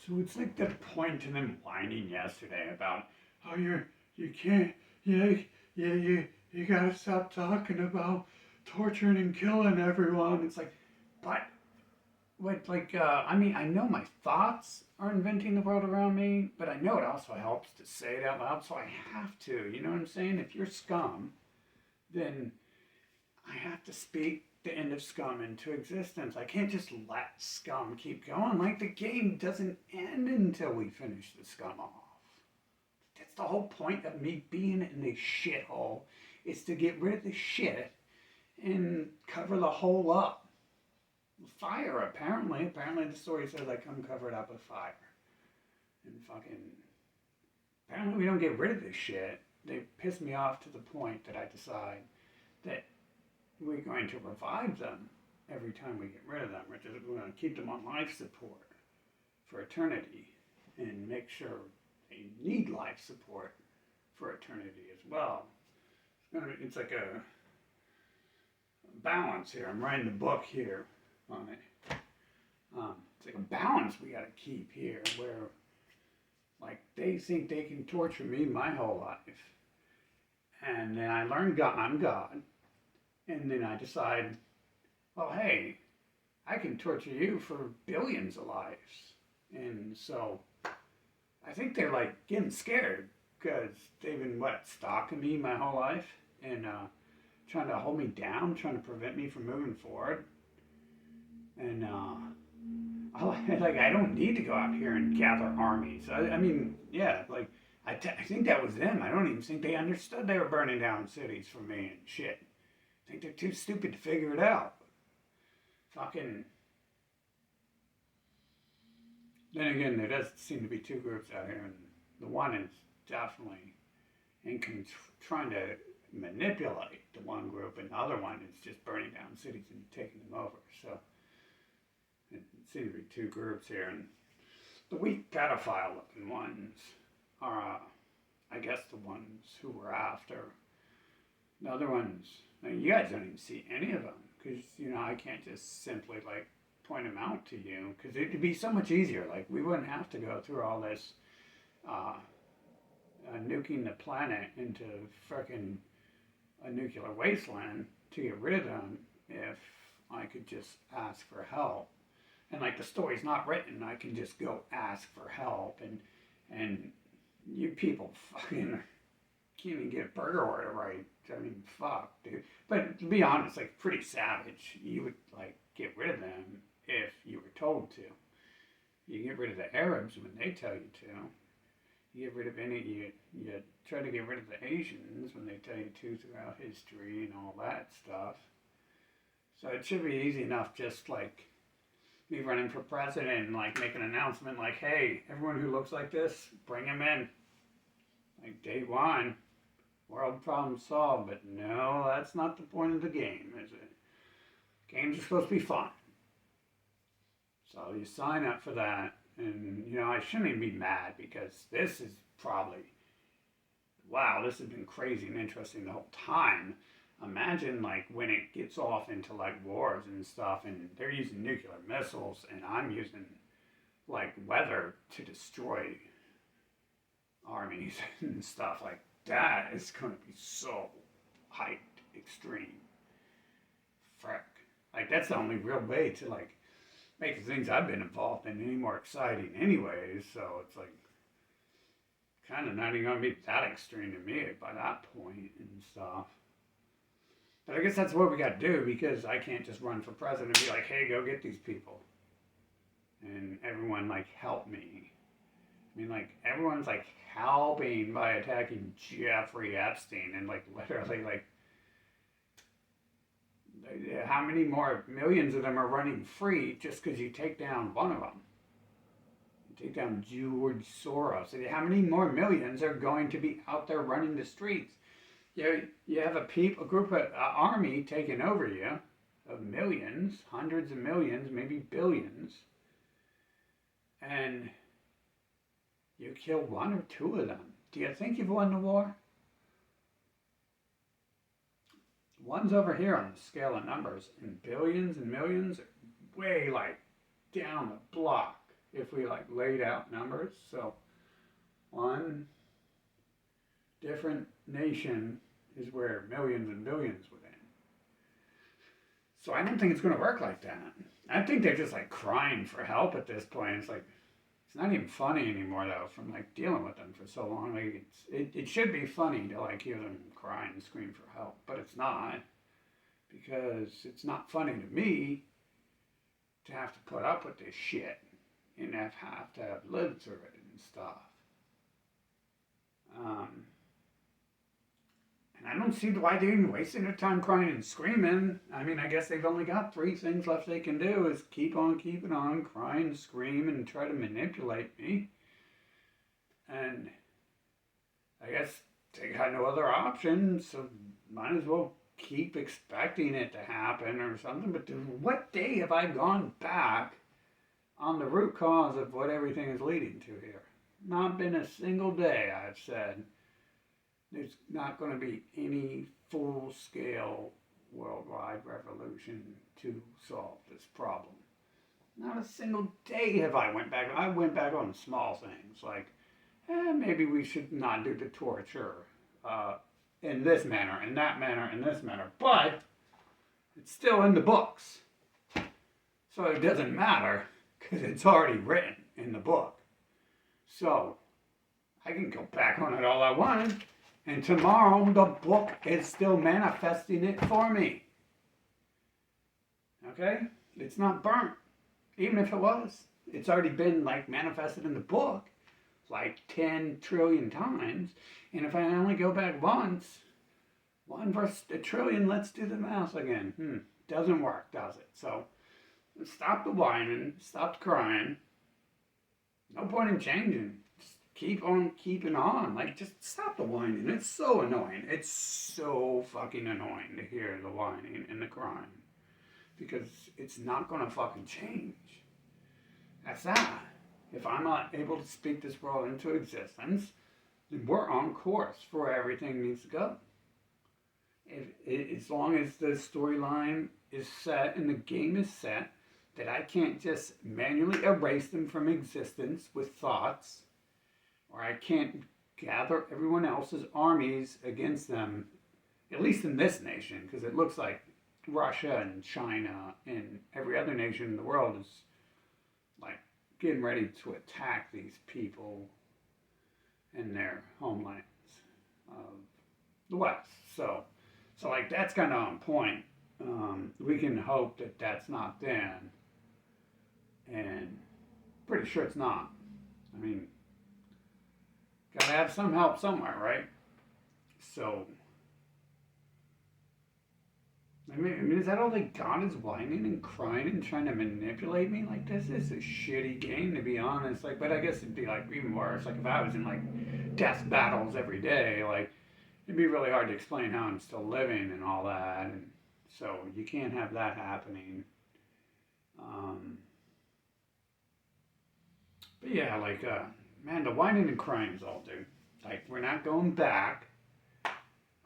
So it's like the point in them whining yesterday about, oh, you can't, you, you gotta stop talking about torturing and killing everyone. It's like, but what, like, I mean, I know my thoughts are inventing the world around me, but I know it also helps to say it out loud, so I have to. You know what I'm saying? If you're scum, then I have to speak the end of scum into existence. I can't just let scum keep going. Like, the game doesn't end until we finish the scum off. That's the whole point of me being in this shithole, is to get rid of the shit and cover the hole up. Fire, apparently. Apparently the story says I come covered up with fire. And fucking... Apparently we don't get rid of this shit. They piss me off to the point that I decide that we're going to revive them every time we get rid of them. We're going to keep them on life support for eternity and make sure they need life support for eternity as well. It's like a balance here. I'm writing the book here on it. It's like a balance we got to keep here where, like, they think they can torture me my whole life. And then I learn God, I'm God. And then I decide, well, hey, I can torture you for billions of lives. And so I think they're like getting scared because they've been, stalking me my whole life and trying to hold me down, trying to prevent me from moving forward. And I don't need to go out here and gather armies. I mean, yeah, like I think that was them. I don't even think they understood they were burning down cities for me and shit. I think they're too stupid to figure it out. Fucking. Then again, there does seem to be two groups out here, and the one is definitely trying to manipulate the one group, and the other one is just burning down cities and taking them over. So it seems to be two groups here, and the weak pedophile-looking ones are, I guess, the ones who we're after. The other ones, I mean, you guys don't even see any of them because, I can't just simply, point them out to you because it'd be so much easier. Like, we wouldn't have to go through all this nuking the planet into frickin' a nuclear wasteland to get rid of them if I could just ask for help. And, the story's not written, I can just go ask for help. And you people fucking can't even get a burger order right. I mean, fuck, dude. But to be honest, pretty savage. You would, get rid of them if you were told to. You get rid of the Arabs when they tell you to. You get rid of you try to get rid of the Asians when they tell you to throughout history and all that stuff. So it should be easy enough just, me running for president and, make an announcement hey, everyone who looks like this, bring them in. Day one. World problem solved, but no, that's not the point of the game, is it? Games are supposed to be fun. So you sign up for that, and, I shouldn't even be mad because this is probably, wow, this has been crazy and interesting the whole time. Imagine, when it gets off into, wars and stuff, and they're using nuclear missiles, and I'm using, weather to destroy armies and stuff that is going to be so hyped, extreme. Frick. That's the only real way to, make the things I've been involved in any more exciting anyways, so it's, kind of not even going to be that extreme to me by that point and stuff. But I guess that's what we got to do because I can't just run for president and be like, hey, go get these people. And everyone, help me. I mean, everyone's, helping by attacking Jeffrey Epstein and, literally, how many more millions of them are running free just because you take down one of them? You take down George Soros. How many more millions are going to be out there running the streets? You have a group of army taking over you of millions, hundreds of millions, maybe billions, and you kill one or two of them. Do you think you've won the war? One's over here on the scale of numbers, and billions and millions are way down the block. if we like laid out numbers. So one different nation is where millions and billions would end. So I don't think it's going to work like that. I think they're just like crying for help at this point. It's like, it's not even funny anymore though, from like dealing with them for so long. Like it should be funny to like hear them cry and scream for help, but it's not, because it's not funny to me to have to put up with this shit and have to have lived through it and stuff. And I don't see why they're even wasting their time crying and screaming. I mean, I guess they've only got 3 things left they can do, is keep on keeping on, cry and scream and try to manipulate me. And I guess they got no other option, so might as well keep expecting it to happen or something. But what day have I gone back on the root cause of what everything is leading to here? Not been a single day I've said there's not going to be any full-scale worldwide revolution to solve this problem. Not a single day have I went back. I went back on small things like, maybe we should not do the torture in this manner, in that manner, in this manner. But it's still in the books. So it doesn't matter because it's already written in the book. So I can go back on it all I want. And tomorrow the book is still manifesting it for me. Okay? It's not burnt. Even if it was. It's already been like manifested in the book like 10 trillion times. And if I only go back once, 1 versus a trillion, let's do the math again. Doesn't work, does it? So stop the whining, stop the crying. No point in changing. Just keep on keeping on. Like, just stop the whining. It's so annoying. It's so fucking annoying to hear the whining and the crying. Because it's not going to fucking change. That's that. If I'm not able to speak this world into existence, then we're on course for where everything needs to go. As long as the storyline is set and the game is set, that I can't just manually erase them from existence with thoughts, or I can't gather everyone else's armies against them, at least in this nation, because it looks like Russia and China and every other nation in the world is like getting ready to attack these people in their homelands of the West. So like that's kind of on point. We can hope that that's not them, and pretty sure it's not. I mean, gotta have some help somewhere, right? So, I mean, is that all they got, is whining and crying and trying to manipulate me? Like, this is a shitty game, to be honest. Like, but I guess it'd be like even worse. Like, if I was in like death battles every day, like, it'd be really hard to explain how I'm still living and all that. And so you can't have that happening. But yeah, like, man, the whining and crying is all, dude. Like, we're not going back.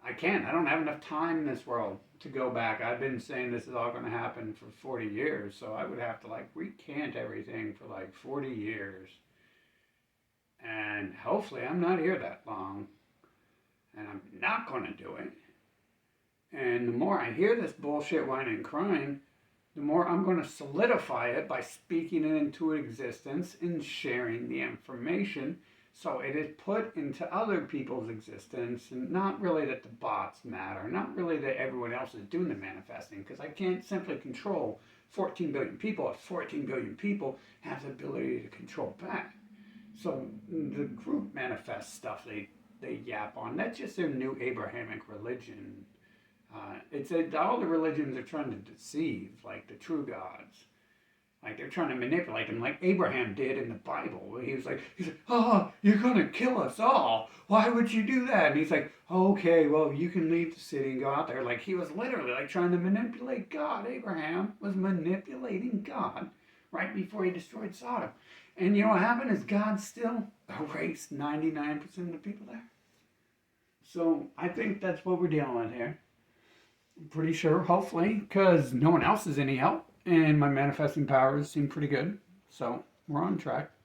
I can't. I don't have enough time in this world to go back. I've been saying this is all going to happen for 40 years, so I would have to, like, recant everything for, like, 40 years. And hopefully I'm not here that long. And I'm not going to do it. And the more I hear this bullshit whining and crying, the more I'm going to solidify it by speaking it into existence and sharing the information so it is put into other people's existence, and not really that the bots matter, not really that everyone else is doing the manifesting, because I can't simply control 14 billion people if 14 billion people have the ability to control back. So the group manifest stuff they yap on, that's just their new Abrahamic religion. All the religions are trying to deceive, like the true gods. Like, they're trying to manipulate them, like Abraham did in the Bible. He was like, oh, you're going to kill us all. Why would you do that? And he's like, okay, well, you can leave the city and go out there. Like, he was literally, like, trying to manipulate God. Abraham was manipulating God right before he destroyed Sodom. And you know what happened is God still erased 99% of the people there. So I think that's what we're dealing with here. I'm pretty sure, hopefully, because no one else is any help, and my manifesting powers seem pretty good. So we're on track.